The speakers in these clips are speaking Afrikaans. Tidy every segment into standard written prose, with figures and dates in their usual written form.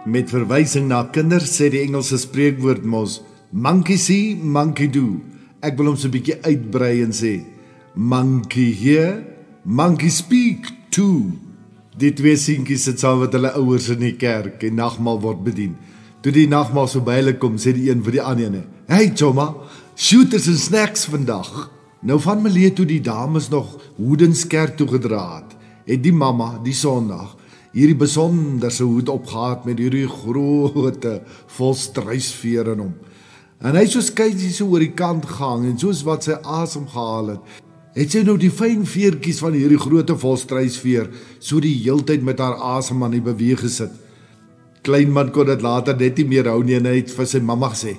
Met verwysing na kinders sê die Engelse spreekwoord mos, monkey see, monkey do. Ek wil hom so 'n bietjie uitbrei en sê, monkey hear, monkey speak too. Die twee seentjies sit saam met hulle ouers in die kerk en nagmaal word bedien. Toe die nagmaal so by hulle kom, sê die een vir die ander ene, "Hey Choma, shooters en snacks vandag." Nou van Melee toe die dames nog hoedens kerk toe gedra het die mamma die Sondag hierdie besonderse hoed opgehad met hierdie groote volstruisveer in hom. En hy so skeisie so oor die kant gehang en soos wat sy asem gehaal het sy nou die fyn veertjies van hierdie groote volstruisveer so die heeltyd met haar asem aan die beweeg gesit. Kleinman kon dit later net nie meer hou nie en hy het vir sy mamma gesê,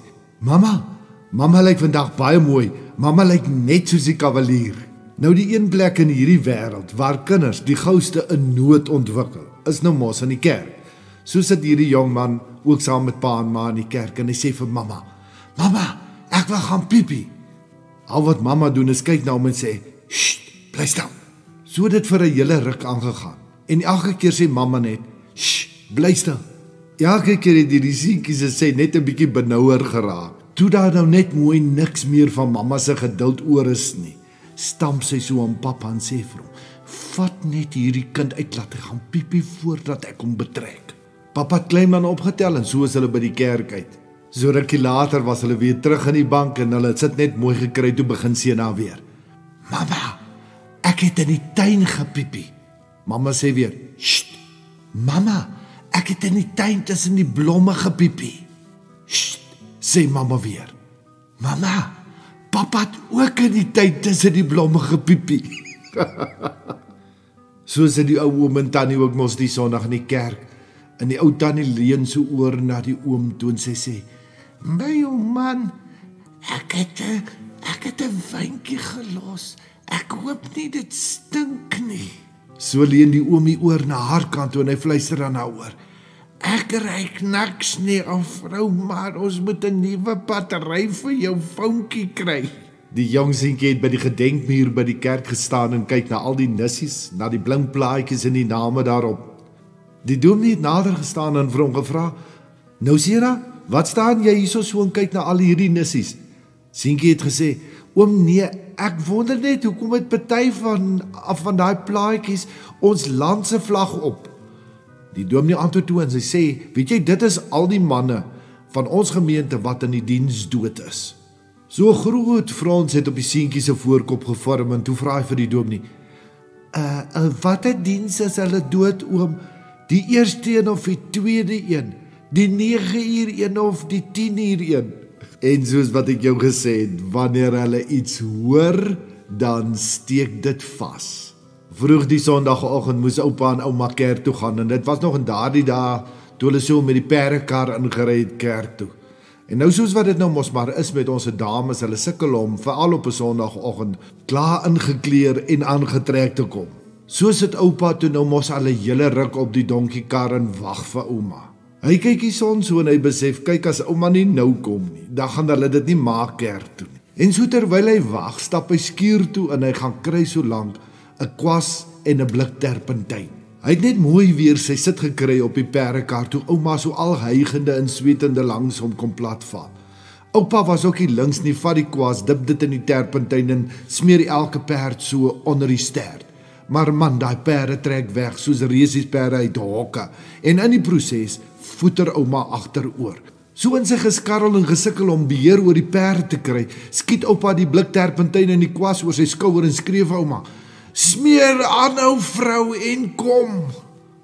Mamma lyk vandag baie mooi, mamma lyk net soos die kavalier. Nou die een plek in hierdie wêreld waar kinders die gouste in nood ontwikkel, is nou mos in die kerk. So sit hierdie jong man ook saam met pa en ma in die kerk en hy sê vir mamma, ek wil gaan piepie. Al wat mamma doen is kyk na hom en sê, "Sst, bly stil." So het dit vir 'n hele ruk aangegaan. En elke keer sê mamma net, "Sst, bly stil." Elke keer het die seentjies sê net 'n bietjie benouer geraak. Toe daar nou net mooi niks meer van mamma se geduld oor is nie, stamp sy so aan pappa en sê vir hom, "Vat net hierdie kind uit, laat hy gaan piepie voordat ek hom betrek." Pappa het Kleinman opgetel en so is hulle by die kerk uit. So rukkie later was hulle weer terug in die bank en hulle het sit net mooi gekry toe begin Sena weer. "Mamma, ek het in die tuin gepiepie." Mamma sê weer, "Sst, mamma, ek het in die tuin tussen die blomme gepiepie." "Sst," sê mamma weer. "Mamma, pappa het ook in die tuin tussen die blomme gepiepie." So sê die ou oom en tannie ook mos die Sondag in die kerk. En die ou tannie leun so oor na die oom toe en sy sê, "My ou man, ek het 'n wyntjie gelos. Ek hoop nie dit stink nie." So leun die oomie oor na haar kant toe en hy fluister aan haar oor, "Ek ruik niks nie, ou vrou, maar ons moet 'n nuwe battery vir jou foontjie kry." Die jong seentjie het by die gedenkmuur by die kerk gestaan en kyk na al die nissies, na die blinkplaatjies en die name daarop. Die dominee het nader gestaan en vir hom gevra, "Nou Sera, wat staan jy hierso so en kyk na al hierdie nissies?" Seentjie het gesê, "Oom nee, ek wonder net hoekom het party van daai plaatjies ons land se vlag op." Die dominee antwoord toe en sy sê, "Weet jy, dit is al die manne van ons gemeente wat in die diens dood is." So groot frons het op die seentjie se voorkop gevorm en toe vra hy vir die dominee, "Watter diens is hulle dood, oom? Die eerste een of die tweede een? Die 9 uur een of die 10 uur een?" En soos wat ek jou gesê het, wanneer hulle iets hoor, dan steek dit vas. Vroeg die Sondagoggend moes oupa en ouma kerk toe gaan en dit was nog in daardie dae toe hulle so met die perdekar ingery het kerk toe. En nou soos wat dit nou mos maar is met ons dames, hulle sukkel om veral op 'n Sondagoggend klaar ingekleer en aangetrek te kom. So sit oupa toe nou mos al 'n hele ruk op die donkiekar en wag vir ouma. Hy kyk die son so en hy besef, kyk as ouma nie nou kom nie, dan gaan hulle dit nie maak kerk toe nie. En so terwyl hy wag, stap hy skuur toe en hy gaan kry so lank 'n kwas en 'n blik terpentyn. Hy het net mooi weer sy sit gekry op die perdekar toe ouma so al hygende en swetende langs hom kom platval. Oupa was ook nie links nie, vat die kwas, dip dit in die terpentyn en smeer elke perd so onder die stert. Maar man, daai perde trek weg soos resiesperde uit hokke en in die proses voeter ouma agteroor. So in sy geskarrel en gesukkel om beheer oor die perde te kry, skiet oupa die blik terpentyn in die kwas oor sy skouer en skree vir ouma, "Smeer aan ou vrou en kom."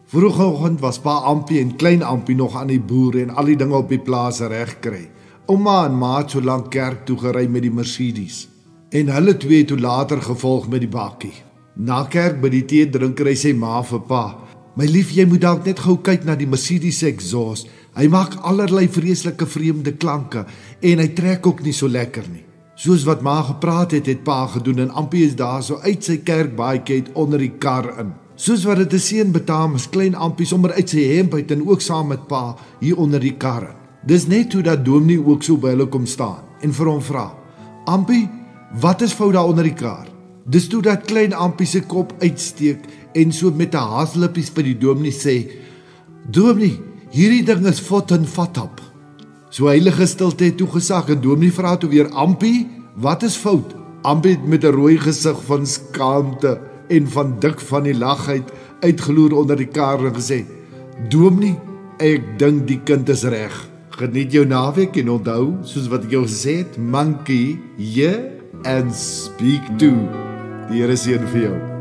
Vroegoggend was pa Ampie en klein Ampie nog aan die boere en al die dinge op die plaas reg kry. Ouma en ma het so lank kerk toe gery met die Mercedes en hulle twee toe later gevolg met die bakkie. Na kerk by die tee drink kry sy ma vir pa, "My lief, jy moet dalk net gou kyk na die Mercedes exhaust. Hy maak allerlei vreeslike vreemde klanke en hy trek ook nie so lekker nie." Soos wat ma gepraat het pa gedoen en Ampie is daar so uit sy kerkbaadjie uit onder die kar in. Soos wat dit 'n seën betaam is klein Ampie sommer uit sy hemp uit en ook saam met pa hier onder die kar in. Dis net hoe dat dominee ook so by hulle kom staan en vir hom vra, "Ampie, wat is fout daar onder die kar?" Dis toe dat klein Ampie se kop uitsteek en so met 'n haaslippies vir die dominee sê, "Dominee, hierdie ding is fot en vat op. So heilige stilte het toegesak en Dominee vra toe weer, Ampie, wat is fout? Ampie het met 'n rooi gesig van skaamte en van dik van die lagheid uitgeloer onder die kar en gesê, Dominee, ek dink die kind is reg. Geniet jou naweek en onthou, soos wat ek jou gesê het, monkey, and speak to. Die Here seën vir jou.